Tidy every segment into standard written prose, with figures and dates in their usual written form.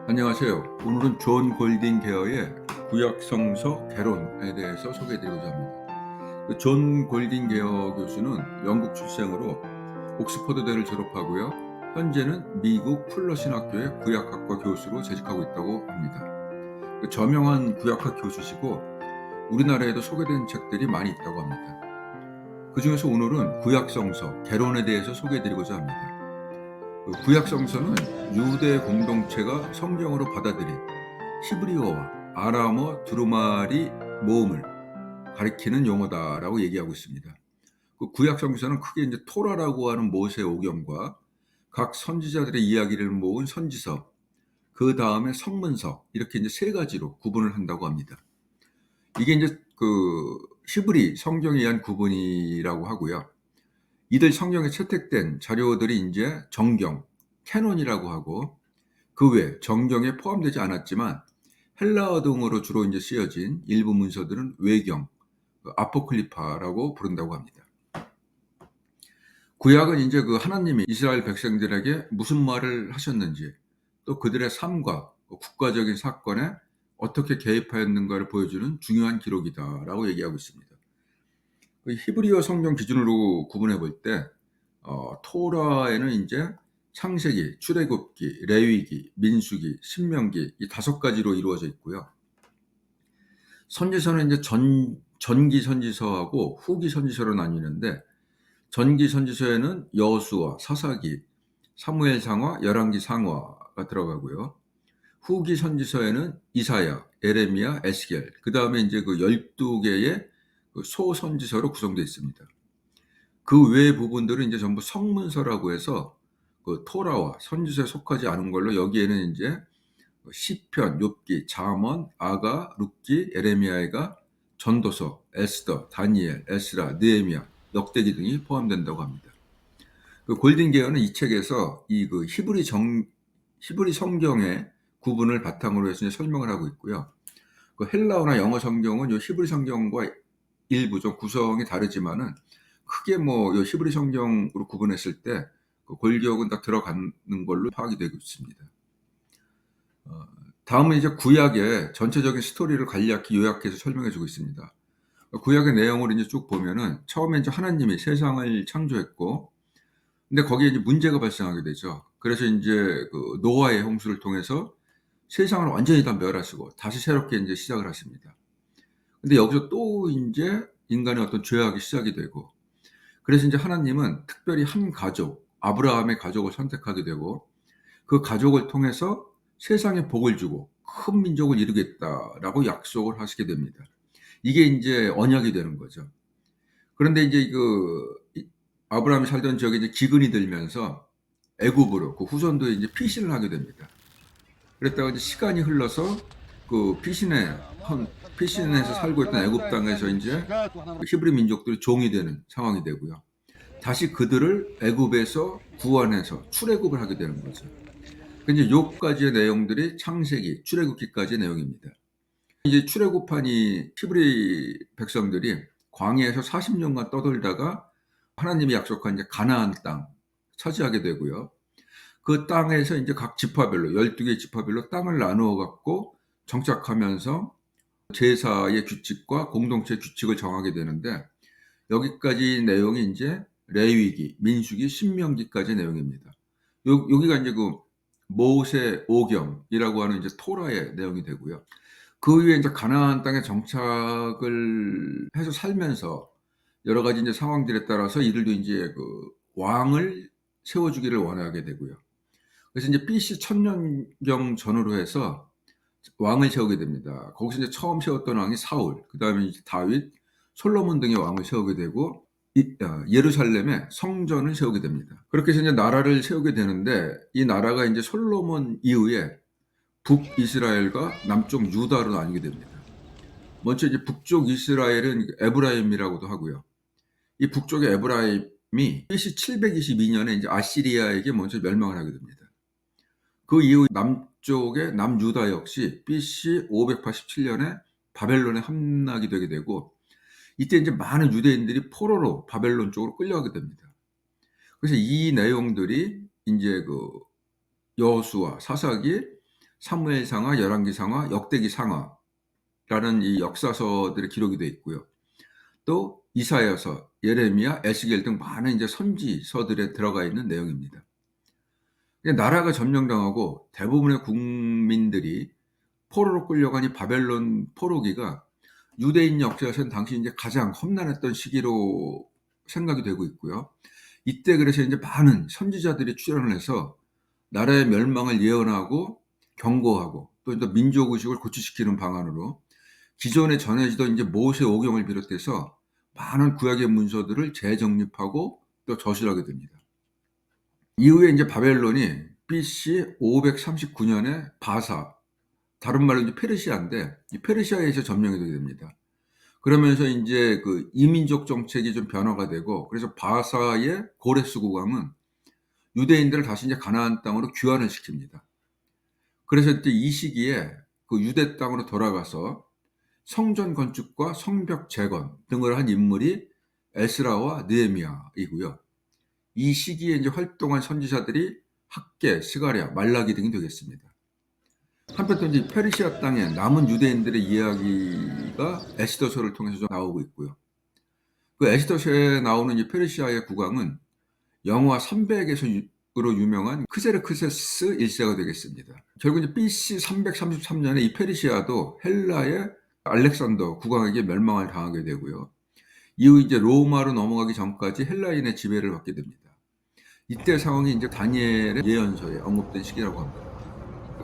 안녕하세요. 오늘은 존 골딩 계어의 구약 성서 개론에 대해서 소개해드리고자 합니다. 존 골딩 계어 교수는 영국 출생으로 옥스퍼드대를 졸업하고요. 현재는 미국 풀러 신학교의 구약학과 교수로 재직하고 있다고 합니다. 저명한 구약학 교수시고 우리나라에도 소개된 책들이 많이 있다고 합니다. 그 중에서 오늘은 구약 성서 개론에 대해서 소개해드리고자 합니다. 구약 성서는 유대 공동체가 성경으로 받아들인 히브리어와 아람어 두루마리 모음을 가리키는 용어다라고 얘기하고 있습니다. 그 구약 성서는 크게 이제 토라라고 하는 모세 오경과 각 선지자들의 이야기를 모은 선지서, 그 다음에 성문서, 이렇게 이제 세 가지로 구분을 한다고 합니다. 이게 이제 그 히브리 성경에 의한 구분이라고 하고요. 이들 성경에 채택된 자료들이 이제 정경, 캐논이라고 하고, 그 외 정경에 포함되지 않았지만 헬라어 등으로 주로 이제 쓰여진 일부 문서들은 외경, 아포클리파라고 부른다고 합니다. 구약은 이제 그 하나님이 이스라엘 백성들에게 무슨 말을 하셨는지, 또 그들의 삶과 국가적인 사건에 어떻게 개입하였는가를 보여주는 중요한 기록이다라고 얘기하고 있습니다. 히브리어 성경 기준으로 구분해 볼 때, 토라에는 이제 창세기, 출애굽기, 레위기, 민수기, 신명기 이 5가지로 이루어져 있고요. 선지서는 이제 전기 선지서하고 후기 선지서로 나뉘는데, 전기 선지서에는 여호수아, 사사기, 사무엘상하, 열왕기 상하가 들어가고요. 후기 선지서에는 이사야, 에레미야, 에스겔, 그 다음에 이제 그 12개의 소선지서로 구성되어 있습니다. 그 외의 부분들은 이제 전부 성문서라고 해서 그 토라와 선지서에 속하지 않은 걸로, 여기에는 이제 시편, 욥기, 잠언, 아가, 룻기, 에레미야가 전도서, 에스더, 다니엘, 에스라, 느헤미야, 역대기 등이 포함된다고 합니다. 그 골든 계어는 이 책에서 이 그 히브리 성경의 구분을 바탕으로 해서 이제 설명을 하고 있고요. 그 헬라어나 영어 성경은 요 히브리 성경과 일부 좀 구성이 다르지만은 크게 뭐 요 히브리 성경으로 구분했을 때 그 골격은 다 들어가는 걸로 파악이 되고 있습니다. 다음은 이제 구약의 전체적인 스토리를 간략히 요약해서 설명해 주고 있습니다. 구약의 내용을 이제 쭉 보면은 처음에 이제 하나님이 세상을 창조했고, 근데 거기에 이제 문제가 발생하게 되죠. 그래서 이제 그 노아의 홍수를 통해서 세상을 완전히 다 멸하시고 다시 새롭게 이제 시작을 하십니다. 근데 여기서 또 이제 인간의 어떤 죄악이 시작이 되고, 그래서 이제 하나님은 특별히 한 가족, 아브라함의 가족을 선택하게 되고, 그 가족을 통해서 세상에 복을 주고 큰 민족을 이루겠다라고 약속을 하시게 됩니다. 이게 이제 언약이 되는 거죠. 그런데 이제 아브라함이 살던 지역에 이제 기근이 들면서 애굽으로 그 후손도 이제 피신을 하게 됩니다. 그랬다가 이제 시간이 흘러서 그 피신해서 살고 있던 애굽 땅에서 이제 히브리 민족들이 종이 되는 상황이 되고요. 다시 그들을 애굽에서 구원해서 출애굽을 하게 되는 거죠. 이제 요 가지의 내용들이 창세기, 출애굽기까지의 내용입니다. 이제 출애굽하니 히브리 백성들이 광야에서 40년간 떠돌다가 하나님이 약속한 이제 가나안 땅 차지하게 되고요. 그 땅에서 이제 각 지파별로 12개 지파별로 땅을 나누어 갖고 정착하면서 제사의 규칙과 공동체 규칙을 정하게 되는데, 여기까지 내용이 이제 레위기, 민수기, 신명기까지 내용입니다. 여기가 이제 그 모세 오경이라고 하는 이제 토라의 내용이 되고요. 그 이후에 이제 가나안 땅에 정착을 해서 살면서 여러 가지 이제 상황들에 따라서 이들도 이제 그 왕을 세워주기를 원하게 되고요. 그래서 이제 BC 천년경 전후로 해서 왕을 세우게 됩니다. 거기서 이제 처음 세웠던 왕이 사울, 그 다음에 다윗, 솔로몬 등의 왕을 세우게 되고, 예루살렘에 성전을 세우게 됩니다. 그렇게 해서 이제 나라를 세우게 되는데, 이 나라가 이제 솔로몬 이후에 북이스라엘과 남쪽 유다로 나뉘게 됩니다. 먼저 이제 북쪽 이스라엘은 에브라임이라고도 하고요. 이 북쪽의 에브라임이 BC 722년에 이제 아시리아에게 먼저 멸망을 하게 됩니다. 그 이후 남쪽의 남유다 역시 BC 587년에 바벨론에 함락이 되게 되고, 이때 이제 많은 유대인들이 포로로 바벨론 쪽으로 끌려가게 됩니다. 그래서 이 내용들이 이제 그 여호수아, 사사기, 사무엘상하, 열왕기상하, 역대기상하라는 이 역사서들의 기록이 되어 있고요. 또 이사야서, 예레미야, 에스겔 등 많은 이제 선지서들에 들어가 있는 내용입니다. 나라가 점령당하고 대부분의 국민들이 포로로 끌려간 이 바벨론 포로기가 유대인 역사에서는 당시 이제 가장 험난했던 시기로 생각이 되고 있고요. 이때 그래서 이제 많은 선지자들이 출연을 해서 나라의 멸망을 예언하고 경고하고 또 이제 민족 의식을 고취시키는 방안으로 기존에 전해지던 이제 모세 오경을 비롯해서 많은 구약의 문서들을 재정립하고 또 저술하게 됩니다. 이후에 이제 바벨론이 BC 539년에 바사, 다른 말로 이제 페르시아인데 이 페르시아에 이제 점령이 되게 됩니다. 그러면서 이제 그 이민족 정책이 좀 변화가 되고 그래서 바사의 고레스 국왕은 유대인들을 다시 이제 가나안 땅으로 귀환을 시킵니다. 그래서 이때 이 시기에 그 유대 땅으로 돌아가서 성전 건축과 성벽 재건 등을 한 인물이 에스라와 느헤미야이고요. 이 시기에 이제 활동한 선지자들이 학개, 스가랴, 말라기 등이 되겠습니다. 한편 또 이제 페르시아 땅에 남은 유대인들의 이야기가 에스더서를 통해서 좀 나오고 있고요. 그 에스더서에 나오는 이 페르시아의 국왕은 영화 300에서로 유명한 크세르크세스 1세가 되겠습니다. 결국 이제 BC 333년에 이 페르시아도 헬라의 알렉산더 국왕에게 멸망을 당하게 되고요. 이후 이제 로마로 넘어가기 전까지 헬라인의 지배를 받게 됩니다. 이때 상황이 이제 다니엘의 예언서에 언급된 시기라고 합니다.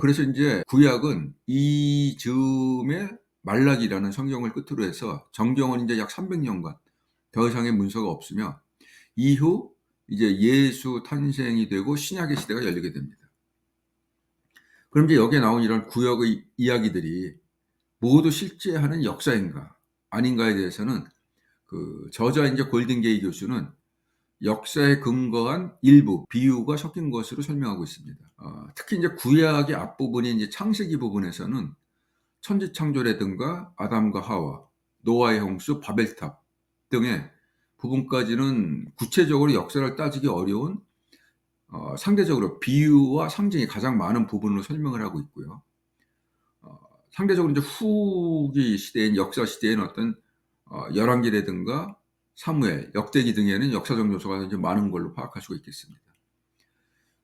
그래서 이제 구약은 이 즈음에 말라기라는 성경을 끝으로 해서 정경은 이제 약 300년간 더 이상의 문서가 없으며 이후 이제 예수 탄생이 되고 신약의 시대가 열리게 됩니다. 그럼 이제 여기에 나온 이런 구약의 이야기들이 모두 실제 하는 역사인가 아닌가에 대해서는 그 저자 이제 골든게이 교수는 역사에 근거한 일부 비유가 섞인 것으로 설명하고 있습니다. 특히 이제 구약의 앞부분인 이제 창세기 부분에서는 천지창조라든가 아담과 하와, 노아의 홍수, 바벨탑 등의 부분까지는 구체적으로 역사를 따지기 어려운 상대적으로 비유와 상징이 가장 많은 부분으로 설명을 하고 있고요. 상대적으로 이제 후기 시대인 역사 시대에는 어떤 열왕기라든가 사무엘, 역대기 등에는 역사적 요소가 이제 많은 걸로 파악할 수가 있겠습니다.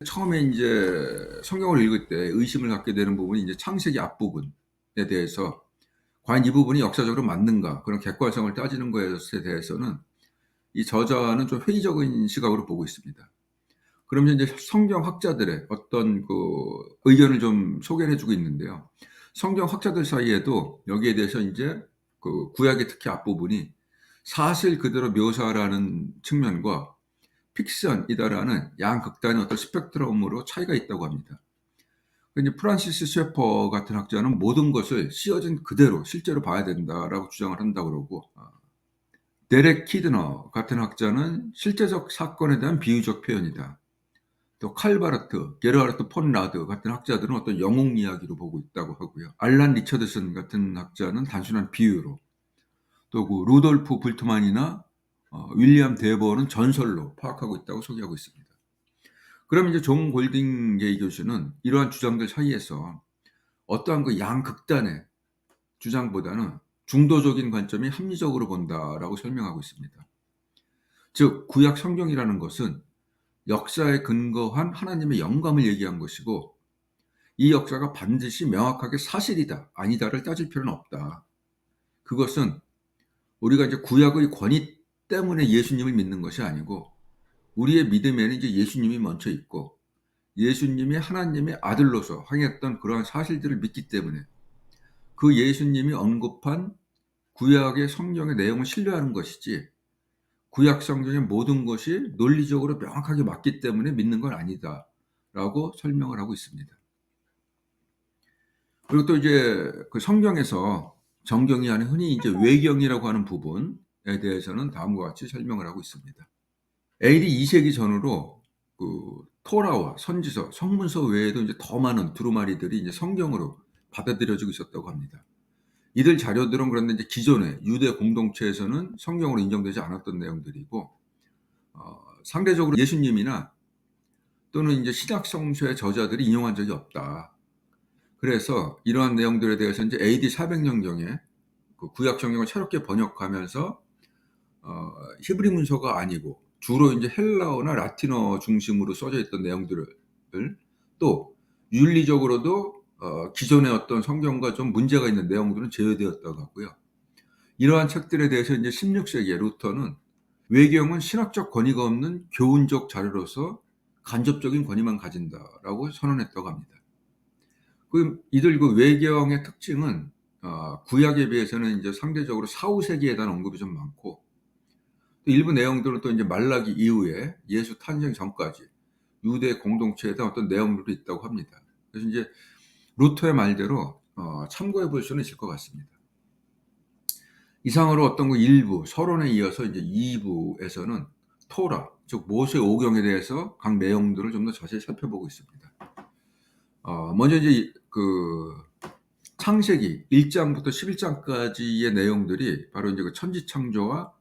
처음에 이제 성경을 읽을 때 의심을 갖게 되는 부분이 이제 창세기 앞부분에 대해서 과연 이 부분이 역사적으로 맞는가 그런 객관성을 따지는 것에 대해서는 이 저자는 좀 회의적인 시각으로 보고 있습니다. 그러면 이제 성경 학자들의 어떤 그 의견을 좀 소개를 해주고 있는데요. 성경 학자들 사이에도 여기에 대해서 이제 그 구약의 특히 앞부분이 사실 그대로 묘사라는 측면과 픽션이다라는 양극단의 어떤 스펙트럼으로 차이가 있다고 합니다. 이제 프란시스 셰퍼 같은 학자는 모든 것을 씌어진 그대로 실제로 봐야 된다라고 주장을 한다고 그러고, 데렉 키드너 같은 학자는 실제적 사건에 대한 비유적 표현이다. 또 칼바르트, 게르하르트 폰 라드 같은 학자들은 어떤 영웅 이야기로 보고 있다고 하고요. 알란 리처드슨 같은 학자는 단순한 비유로, 또 그 루돌프 불트만이나 윌리엄 데버는 전설로 파악하고 있다고 소개하고 있습니다. 그럼 이제 존 골딩게이 교수는 이러한 주장들 사이에서 어떠한 그 양극단의 주장보다는 중도적인 관점이 합리적으로 본다라고 설명하고 있습니다. 즉 구약 성경이라는 것은 역사에 근거한 하나님의 영감을 얘기한 것이고 이 역사가 반드시 명확하게 사실이다 아니다를 따질 필요는 없다. 그것은 우리가 이제 구약의 권위 때문에 예수님을 믿는 것이 아니고 우리의 믿음에는 이제 예수님이 먼저 있고 예수님이 하나님의 아들로서 행했던 그러한 사실들을 믿기 때문에 그 예수님이 언급한 구약의 성경의 내용을 신뢰하는 것이지 구약 성경의 모든 것이 논리적으로 명확하게 맞기 때문에 믿는 건 아니다라고 설명을 하고 있습니다. 그리고 또 이제 그 성경에서 정경이 아닌 흔히 이제 외경이라고 하는 부분에 대해서는 다음과 같이 설명을 하고 있습니다. AD 2세기 전후로 그 토라와 선지서, 성문서 외에도 이제 더 많은 두루마리들이 이제 성경으로 받아들여지고 있었다고 합니다. 이들 자료들은 그런데 이제 기존의 유대 공동체에서는 성경으로 인정되지 않았던 내용들이고, 상대적으로 예수님이나 또는 이제 신약 성서의 저자들이 인용한 적이 없다. 그래서 이러한 내용들에 대해서 이제 AD 400년경에 그 구약 성경을 새롭게 번역하면서 히브리 문서가 아니고 주로 이제 헬라어나 라틴어 중심으로 써져 있던 내용들을 또 윤리적으로도 기존의 어떤 성경과 좀 문제가 있는 내용들은 제외되었다고 하고요. 이러한 책들에 대해서 이제 16세기에 루터는 외경은 신학적 권위가 없는 교훈적 자료로서 간접적인 권위만 가진다라고 선언했다고 합니다. 이들 그 외경의 특징은 구약에 비해서는 이제 상대적으로 4, 5세기에 대한 언급이 좀 많고, 또 일부 내용들은 또 이제 말라기 이후에 예수 탄생 전까지 유대 공동체에 대한 어떤 내용들도 있다고 합니다. 그래서 이제 루터의 말대로 참고해 볼 수는 있을 것 같습니다. 이상으로 어떤 그 일부 서론에 이어서 이제 2부에서는 토라, 즉 모세 오경에 대해서 각 내용들을 좀 더 자세히 살펴보고 있습니다. 먼저 이제 그 창세기 1장부터 11장까지의 내용들이 바로 이제 그 천지 창조와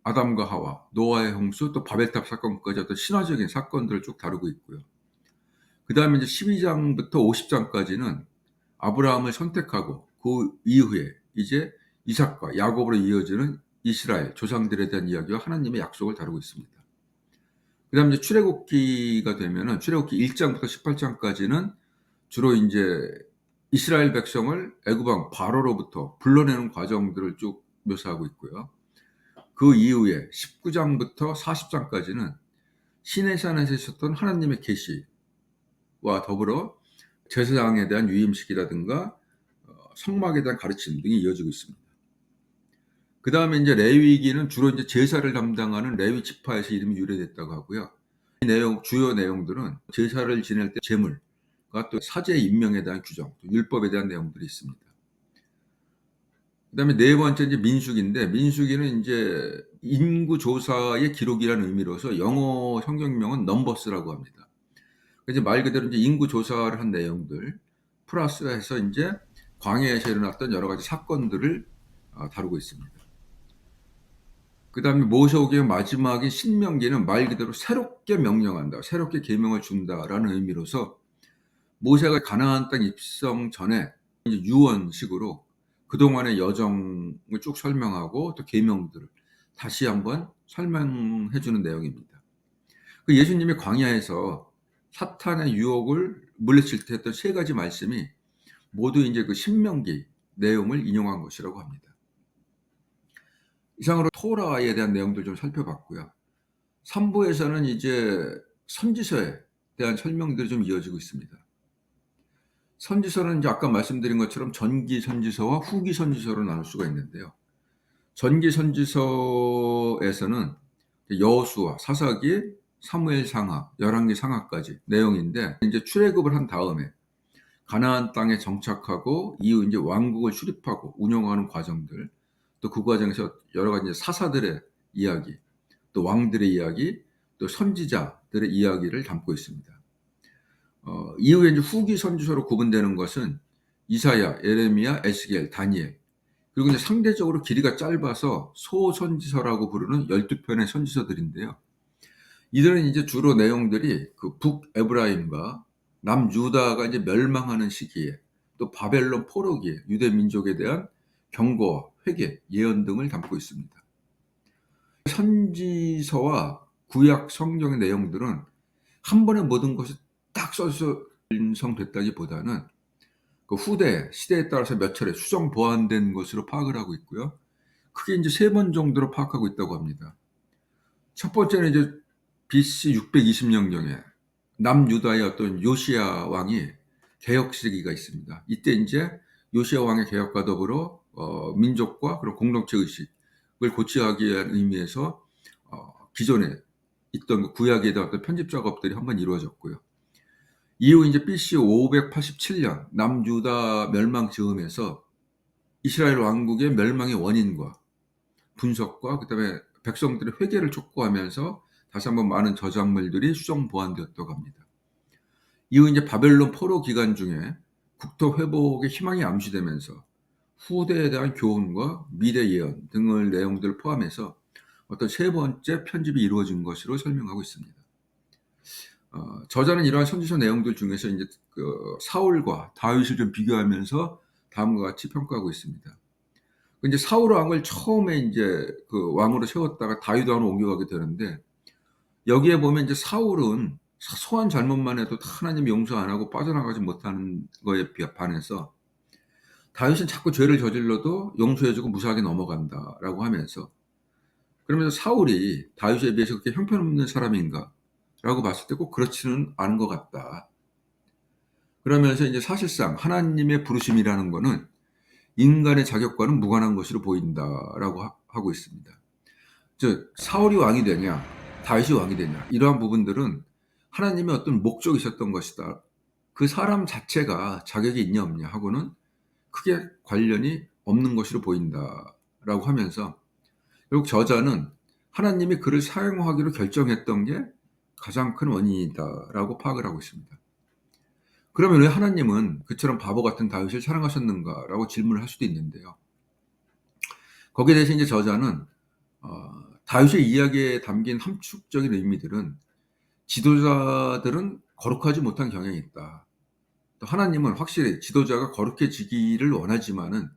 아담과 하와, 노아의 홍수, 또 바벨탑 사건까지 어떤 신화적인 사건들을 쭉 다루고 있고요. 그 다음에 이제 12장부터 50장까지는 아브라함을 선택하고 그 이후에 이제 이삭과 야곱으로 이어지는 이스라엘 조상들에 대한 이야기와 하나님의 약속을 다루고 있습니다. 그 다음에 이제 출애굽기가 되면은 출애굽기 1장부터 18장까지는 주로 이제 이스라엘 백성을 애굽 왕 바로로부터 불러내는 과정들을 쭉 묘사하고 있고요. 그 이후에 19장부터 40장까지는 시내산에서 있었던 하나님의 계시와 더불어 제사장에 대한 유임식이라든가 성막에 대한 가르침 등이 이어지고 있습니다. 그 다음에 이제 레위기는 주로 이제 제사를 담당하는 레위 지파에서 이름이 유래됐다고 하고요. 이 주요 내용들은 제사를 지낼 때 제물과 또 사제 임명에 대한 규정, 또 율법에 대한 내용들이 있습니다. 그 다음에 네 번째 이제 민수기인데, 민수기는 이제 인구 조사의 기록이라는 의미로서 영어 성경명은 넘버스라고 합니다. 그래서 말 그대로 이제 인구 조사를 한 내용들 플러스해서 이제 광야에서 일어났던 여러 가지 사건들을 다루고 있습니다. 그 다음에 모세오경의 마지막인 신명기는 말 그대로 새롭게 명령한다, 새롭게 계명을 준다라는 의미로서 모세가 가나안 땅 입성 전에 이제 유언식으로 그동안의 여정을 쭉 설명하고 또 계명들을 다시 한번 설명해 주는 내용입니다. 그 예수님이 광야에서 사탄의 유혹을 물리칠 때 했던 세 가지 말씀이 모두 이제 그 신명기 내용을 인용한 것이라고 합니다. 이상으로 토라에 대한 내용들 좀 살펴봤고요. 3부에서는 이제 선지서에 대한 설명들이 좀 이어지고 있습니다. 선지서는 이제 아까 말씀드린 것처럼 전기 선지서와 후기 선지서로 나눌 수가 있는데요. 전기 선지서에서는 여호수아, 사사기, 사무엘 상하, 열왕기 상하까지 내용인데, 이제 출애굽을 한 다음에 가나안 땅에 정착하고 이후 이제 왕국을 수립하고 운영하는 과정들, 또 그 과정에서 여러 가지 사사들의 이야기, 또 왕들의 이야기, 또 선지자들의 이야기를 담고 있습니다. 이후에 이제 후기 선지서로 구분되는 것은 이사야, 예레미야, 에스겔, 다니엘, 그리고 이제 상대적으로 길이가 짧아서 소선지서라고 부르는 12편의 선지서들인데요. 이들은 이제 주로 내용들이 그 북에브라임과 남유다가 이제 멸망하는 시기에, 또 바벨론 포로기에 유대 민족에 대한 경고와 회개, 예언 등을 담고 있습니다. 선지서와 구약 성경의 내용들은 한 번에 모든 것이 딱 써서 완성됐다기보다는 그 후대 시대에 따라서 몇 차례 수정 보완된 것으로 파악을 하고 있고요. 크게 이제 3번 정도로 파악하고 있다고 합니다. 첫 번째는 이제 BC 620년경에 남유다의 어떤 요시야 왕이 개혁 시기가 있습니다. 이때 이제 요시야 왕의 개혁과 더불어 민족과 그런 공동체 의식을 고취하기 위한 의미에서 기존에 있던 그 구약에 대한 어떤 편집 작업들이 한번 이루어졌고요. 이후 이제 BC 587년 남유다 멸망 즈음에서 이스라엘 왕국의 멸망의 원인과 분석과 그다음에 백성들의 회개를 촉구하면서 다시 한번 많은 저작물들이 수정 보완되었다고 합니다. 이후 이제 바벨론 포로 기간 중에 국토 회복의 희망이 암시되면서 후대에 대한 교훈과 미래 예언 등을 내용들을 포함해서 어떤 세 번째 편집이 이루어진 것으로 설명하고 있습니다. 저자는 이러한 선지서 내용들 중에서 이제 사울과 다윗을 좀 비교하면서 다음과 같이 평가하고 있습니다. 이제 사울 왕을 처음에 이제 그 왕으로 세웠다가 다윗 왕으로 옮겨가게 되는데, 여기에 보면 이제 사울은 사소한 잘못만 해도 하나님 용서 안 하고 빠져나가지 못하는 거에 반해서 다윗은 자꾸 죄를 저질러도 용서해주고 무사하게 넘어간다라고 하면서, 그러면서 사울이 다윗에 비해서 그렇게 형편없는 사람인가라고 봤을 때 꼭 그렇지는 않은 것 같다. 그러면서 이제 사실상 하나님의 부르심이라는 거는 인간의 자격과는 무관한 것으로 보인다라고 하고 있습니다. 즉 사울이 왕이 되냐 다윗이 왕이 되냐 이러한 부분들은 하나님의 어떤 목적이 있었던 것이다. 그 사람 자체가 자격이 있냐 없냐 하고는 크게 관련이 없는 것으로 보인다라고 하면서, 결국 저자는 하나님이 그를 사용하기로 결정했던 게 가장 큰 원인이다라고 파악을 하고 있습니다. 그러면 왜 하나님은 그처럼 바보 같은 다윗을 사랑하셨는가라고 질문을 할 수도 있는데요. 거기에 대해서 이제 저자는 다윗의 이야기에 담긴 함축적인 의미들은 지도자들은 거룩하지 못한 경향이 있다. 또 하나님은 확실히 지도자가 거룩해지기를 원하지만은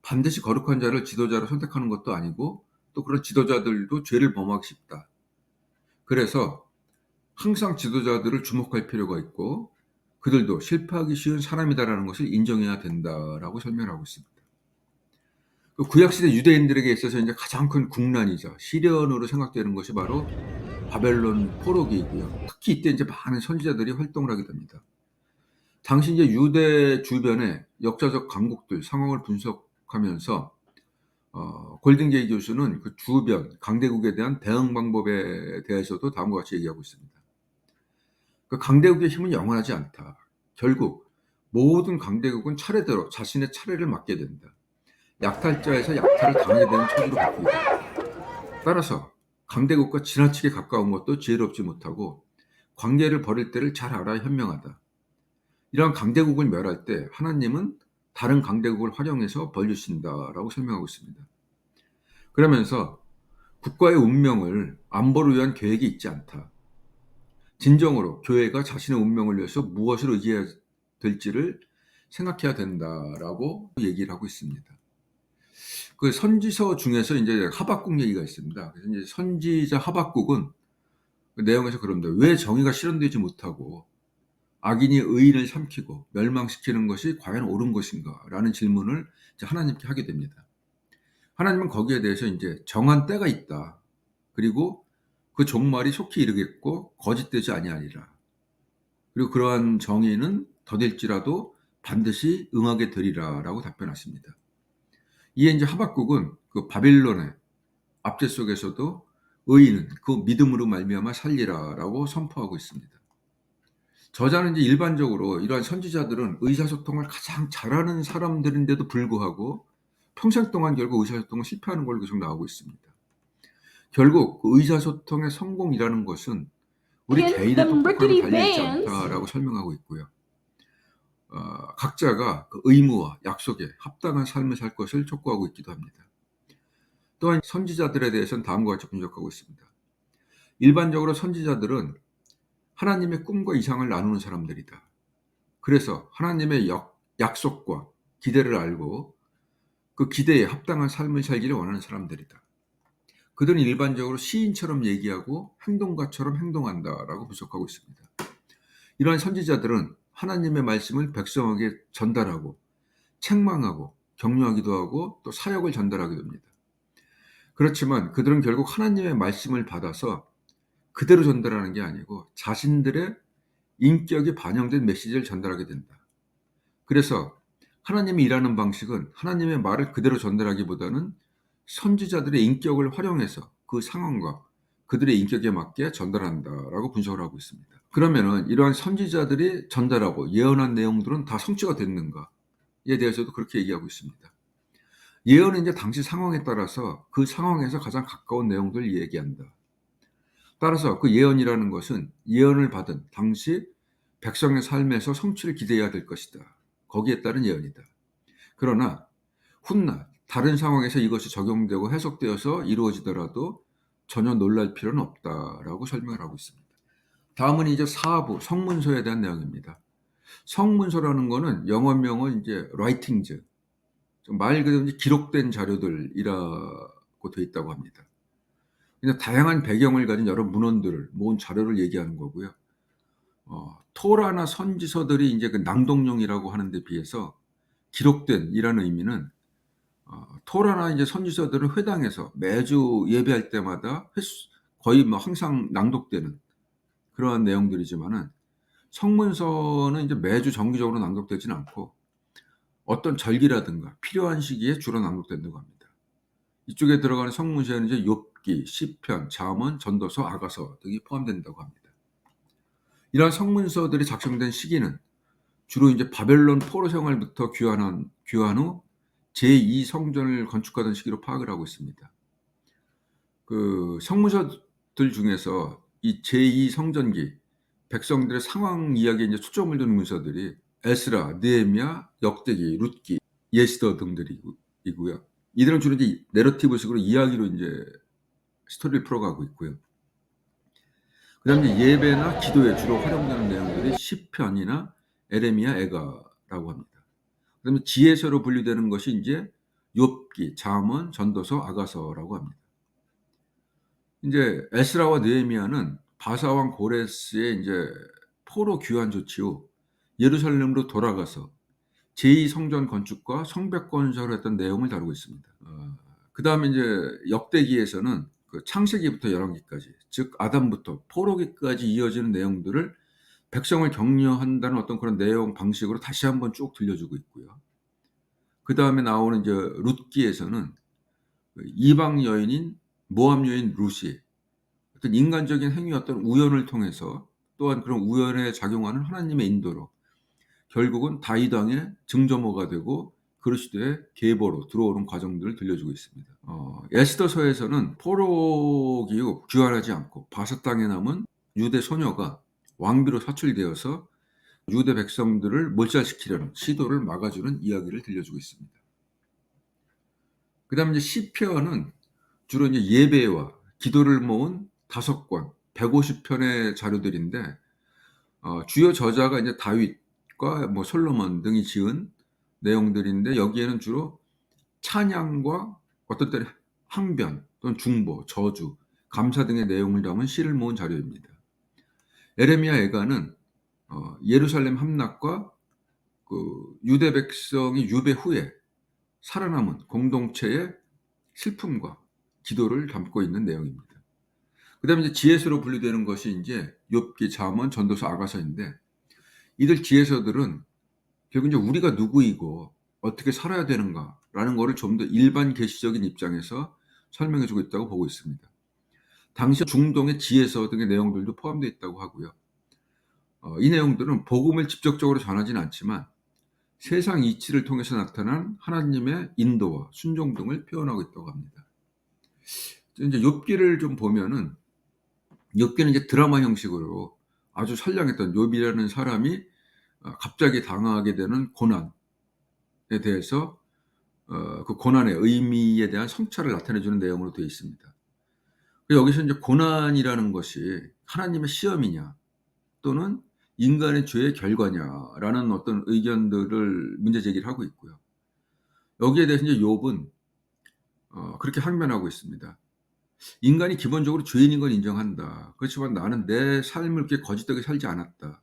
반드시 거룩한 자를 지도자로 선택하는 것도 아니고 또 그런 지도자들도 죄를 범하기 쉽다. 그래서 항상 지도자들을 주목할 필요가 있고 그들도 실패하기 쉬운 사람이다라는 것을 인정해야 된다라고 설명하고 있습니다. 구약시대 유대인들에게 있어서 이제 가장 큰 국난이자 시련으로 생각되는 것이 바로 바벨론 포로기이고요. 특히 이때 이제 많은 선지자들이 활동을 하게 됩니다. 당시 이제 유대 주변의 역사적 강국들 상황을 분석하면서 골든게이 교수는 그 주변 강대국에 대한 대응 방법에 대해서도 다음과 같이 얘기하고 있습니다. 그 강대국의 힘은 영원하지 않다. 결국 모든 강대국은 차례대로 자신의 차례를 맞게 된다. 약탈자에서 약탈을 당하게 되는 처지로 바뀝니다. 따라서 강대국과 지나치게 가까운 것도 지혜롭지 못하고 관계를 버릴 때를 잘 알아야 현명하다. 이러한 강대국을 멸할 때 하나님은 다른 강대국을 활용해서 벌 주신다라고 설명하고 있습니다. 그러면서 국가의 운명을 안보를 위한 계획이 있지 않다. 진정으로 교회가 자신의 운명을 위해서 무엇을 의지해야 될지를 생각해야 된다라고 얘기를 하고 있습니다. 그 선지서 중에서 이제 하박국 얘기가 있습니다. 그래서 이제 선지자 하박국은 그 내용에서 그럽니다. 왜 정의가 실현되지 못하고 악인이 의인을 삼키고 멸망시키는 것이 과연 옳은 것인가? 라는 질문을 이제 하나님께 하게 됩니다. 하나님은 거기에 대해서 이제 정한 때가 있다. 그리고 그 종말이 속히 이르겠고 거짓되지 아니하리라. 그리고 그러한 정의는 더딜지라도 반드시 응하게 되리라라고 답변하십니다. 이에 이제 하박국은 그 바빌론의 압제 속에서도 의인은 그 믿음으로 말미암아 살리라라고 선포하고 있습니다. 저자는 이제 일반적으로 이러한 선지자들은 의사소통을 가장 잘하는 사람들인데도 불구하고 평생 동안 결국 의사소통을 실패하는 걸로 계속 나오고 있습니다. 결국 그 의사소통의 성공이라는 것은 우리 개인의 똑똑함에 달려있지 않다라고 설명하고 있고요. 각자가 그 의무와 약속에 합당한 삶을 살 것을 촉구하고 있기도 합니다. 또한 선지자들에 대해서는 다음과 같이 분석하고 있습니다. 일반적으로 선지자들은 하나님의 꿈과 이상을 나누는 사람들이다. 그래서 하나님의 약속과 기대를 알고 그 기대에 합당한 삶을 살기를 원하는 사람들이다. 그들은 일반적으로 시인처럼 얘기하고 행동가처럼 행동한다라고 분석하고 있습니다. 이러한 선지자들은 하나님의 말씀을 백성에게 전달하고 책망하고 격려하기도 하고 또 사역을 전달하게 됩니다. 그렇지만 그들은 결국 하나님의 말씀을 받아서 그대로 전달하는 게 아니고 자신들의 인격이 반영된 메시지를 전달하게 된다. 그래서 하나님이 일하는 방식은 하나님의 말을 그대로 전달하기보다는 선지자들의 인격을 활용해서 그 상황과 그들의 인격에 맞게 전달한다라고 분석을 하고 있습니다. 그러면은 이러한 선지자들이 전달하고 예언한 내용들은 다 성취가 됐는가에 대해서도 그렇게 얘기하고 있습니다. 예언은 이제 당시 상황에 따라서 그 상황에서 가장 가까운 내용들을 얘기한다. 따라서 그 예언이라는 것은 예언을 받은 당시 백성의 삶에서 성취를 기대해야 될 것이다. 거기에 따른 예언이다. 그러나 훗날 다른 상황에서 이것이 적용되고 해석되어서 이루어지더라도 전혀 놀랄 필요는 없다라고 설명을 하고 있습니다. 다음은 이제 4부 성문서에 대한 내용입니다. 성문서라는 거는 영어명은 이제 writings죠. 말 그대로 이제 기록된 자료들이라고 되어 있다고 합니다. 그냥 다양한 배경을 가진 여러 문헌들을 모은 자료를 얘기하는 거고요. 토라나 선지서들이 이제 그 낭독용이라고 하는 데 비해서 기록된이라는 의미는 토라나 이제 선지서들은 회당에서 매주 예배할 때마다 거의 뭐 항상 낭독되는 그러한 내용들이지만은 성문서는 이제 매주 정기적으로 낭독되지는 않고 어떤 절기라든가 필요한 시기에 주로 낭독된다고 합니다. 이쪽에 들어가는 성문서에는 이제 욥기, 시편, 잠언, 전도서, 아가서 등이 포함된다고 합니다. 이러한 성문서들이 작성된 시기는 주로 이제 바벨론 포로 생활부터 귀환 후 제2 성전을 건축하던 시기로 파악을 하고 있습니다. 그 성문서들 중에서 이 제2 성전기 백성들의 상황 이야기에 이제 초점을 두는 문서들이 에스라, 느헤미야, 역대기, 룻기, 예시더 등들이고요. 이들은 주로 이제 내러티브식으로 이야기로 이제 스토리를 풀어가고 있고요. 그다음에 예배나 기도에 주로 활용되는 내용들이 시편이나 에레미야, 에가라고 합니다. 그다음에 지혜서로 분류되는 것이 이제 욥기, 잠언, 전도서, 아가서라고 합니다. 이제 에스라와 느헤미야는 바사왕 고레스의 이제 포로 귀환 조치 후 예루살렘으로 돌아가서 제2 성전 건축과 성벽 건설을 했던 내용을 다루고 있습니다. 그다음에 이제 역대기에서는 그 창세기부터 열왕기까지, 즉 아담부터 포로기까지 이어지는 내용들을 백성을 격려한다는 어떤 그런 내용 방식으로 다시 한번 쭉 들려주고 있고요. 그다음에 나오는 이제 룻기에서는 이방 여인인 모압 여인 룻이 어떤 인간적인 행위 어떤 우연을 통해서 또한 그런 우연에 작용하는 하나님의 인도로 결국은 다윗 왕의 증조모가 되고 그리스도의 계보로 들어오는 과정들을 들려주고 있습니다. 에스더서에서는 포로 기후 귀환하지 않고 바사 땅에 남은 유대 소녀가 왕비로 사출되어서 유대 백성들을 몰살시키려는 시도를 막아주는 이야기를 들려주고 있습니다. 그다음에 이제 시편은 주로 이제 예배와 기도를 모은 5권, 150편의 자료들인데 주요 저자가 이제 다윗과 뭐 솔로몬 등이 지은 내용들인데 여기에는 주로 찬양과 어떤 때는 항변 또는 중보, 저주, 감사 등의 내용을 담은 시를 모은 자료입니다. 에레미야 에가는 예루살렘 함락과 그 유대 백성이 유배 후에 살아남은 공동체의 슬픔과 기도를 담고 있는 내용입니다. 그다음에 이제 지혜서로 분류되는 것이 이제 욥기, 잠언, 전도서, 아가서인데 이들 지혜서들은 결국 이제 우리가 누구이고 어떻게 살아야 되는가라는 것을 좀 더 일반 계시적인 입장에서 설명해주고 있다고 보고 있습니다. 당시 중동의 지혜서 등의 내용들도 포함되어 있다고 하고요. 이 내용들은 복음을 직접적으로 전하지는 않지만 세상 이치를 통해서 나타난 하나님의 인도와 순종 등을 표현하고 있다고 합니다. 이제 욥기를 좀 보면은 욥기는 이제 드라마 형식으로 아주 선량했던 욥이라는 사람이 갑자기 당하게 되는 고난에 대해서 그 고난의 의미에 대한 성찰을 나타내주는 내용으로 되어 있습니다. 여기서 이제 고난이라는 것이 하나님의 시험이냐 또는 인간의 죄의 결과냐라는 어떤 의견들을 문제 제기를 하고 있고요. 여기에 대해서 이제 욥은 그렇게 항변하고 있습니다. 인간이 기본적으로 죄인인 건 인정한다. 그렇지만 나는 내 삶을 그렇게 거짓되게 살지 않았다.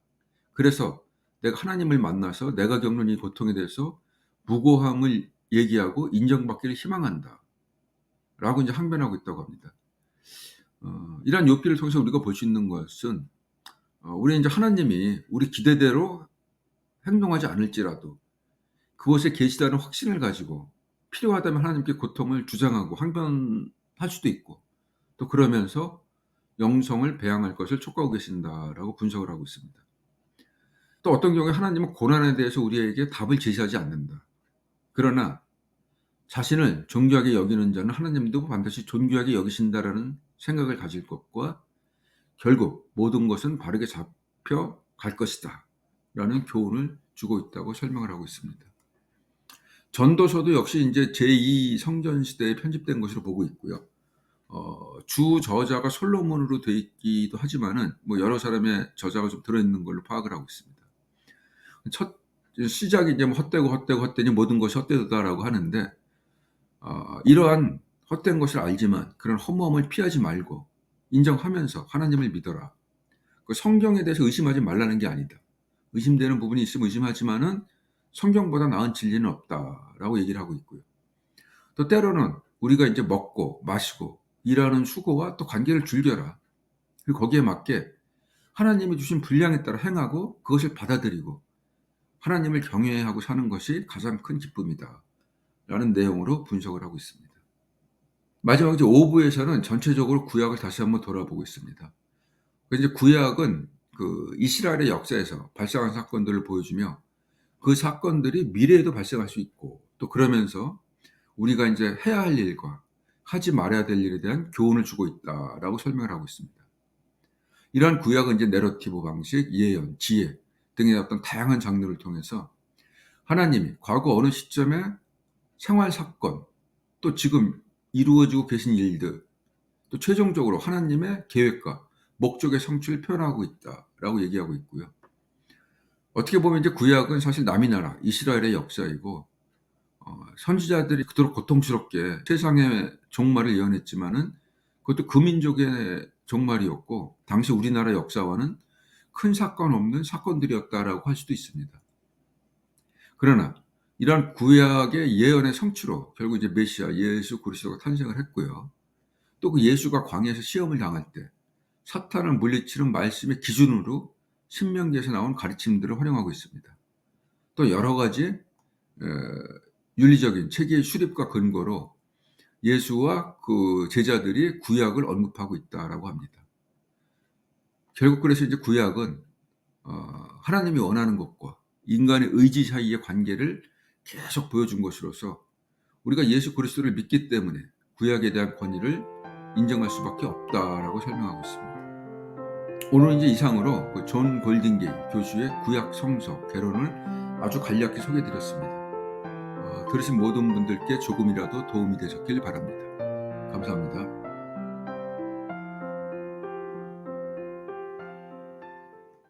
그래서 내가 하나님을 만나서 내가 겪는 이 고통에 대해서 무고함을 얘기하고 인정받기를 희망한다. 라고 이제 항변하고 있다고 합니다. 이러한 욥기를 통해서 우리가 볼 수 있는 것은 우리 이제 하나님이 우리 기대대로 행동하지 않을지라도 그것에 계시다는 확신을 가지고 필요하다면 하나님께 고통을 주장하고 항변할 수도 있고 또 그러면서 영성을 배양할 것을 촉구하고 계신다라고 분석을 하고 있습니다. 또 어떤 경우에 하나님은 고난에 대해서 우리에게 답을 제시하지 않는다. 그러나 자신을 존귀하게 여기는 자는 하나님도 반드시 존귀하게 여기신다라는 생각을 가질 것과 결국 모든 것은 바르게 잡혀갈 것이다 라는 교훈을 주고 있다고 설명을 하고 있습니다. 전도서도 역시 이제 제2 성전 시대에 편집된 것으로 보고 있고요. 주 저자가 솔로몬으로 돼 있기도 하지만은 여러 사람의 저자가 좀 들어있는 걸로 파악을 하고 있습니다. 첫 시작이 이제 헛되고 헛되니 모든 것이 헛되다라고 하는데, 이러한 헛된 것을 알지만 그런 허무함을 피하지 말고 인정하면서 하나님을 믿어라. 그 성경에 대해서 의심하지 말라는 게 아니다. 의심되는 부분이 있으면 의심하지만은 성경보다 나은 진리는 없다라고 얘기를 하고 있고요. 또 때로는 우리가 이제 먹고 마시고 일하는 수고와 또 관계를 즐겨라. 그리고 거기에 맞게 하나님이 주신 분량에 따라 행하고 그것을 받아들이고 하나님을 경외하고 사는 것이 가장 큰 기쁨이다. 라는 내용으로 분석을 하고 있습니다. 마지막 이제 5부에서는 전체적으로 구약을 다시 한번 돌아보고 있습니다. 이제 구약은 그 이스라엘의 역사에서 발생한 사건들을 보여주며 그 사건들이 미래에도 발생할 수 있고 또 그러면서 우리가 이제 해야 할 일과 하지 말아야 될 일에 대한 교훈을 주고 있다라고 설명을 하고 있습니다. 이러한 구약은 이제 내러티브 방식, 예언, 지혜 등의 어떤 다양한 장르를 통해서 하나님이 과거 어느 시점에 생활 사건, 또 지금 이루어지고 계신 일들, 또 최종적으로 하나님의 계획과 목적의 성취를 표현하고 있다라고 얘기하고 있고요. 어떻게 보면 이제 구약은 사실 남이 나라 이스라엘의 역사이고 선지자들이 그토록 고통스럽게 세상의 종말을 예언했지만은 그것도 그 민족의 종말이었고 당시 우리나라 역사와는 큰 사건 없는 사건들이었다라고 할 수도 있습니다. 그러나 이러한 구약의 예언의 성취로 결국 이제 메시아 예수 그리스도가 탄생을 했고요. 또 그 예수가 광야에서 시험을 당할 때 사탄을 물리치는 말씀의 기준으로 신명기에서 나온 가르침들을 활용하고 있습니다. 또 여러 가지 윤리적인 체계의 수립과 근거로 예수와 그 제자들이 구약을 언급하고 있다라고 합니다. 결국 그래서 이제 구약은 하나님이 원하는 것과 인간의 의지 사이의 관계를 계속 보여준 것으로서 우리가 예수 그리스도를 믿기 때문에 구약에 대한 권위를 인정할 수밖에 없다라고 설명하고 있습니다. 오늘 이제 이상으로 그 존 골딩게이 교수의 구약 성서 개론을 아주 간략히 소개해드렸습니다. 들으신 모든 분들께 조금이라도 도움이 되셨길 바랍니다. 감사합니다.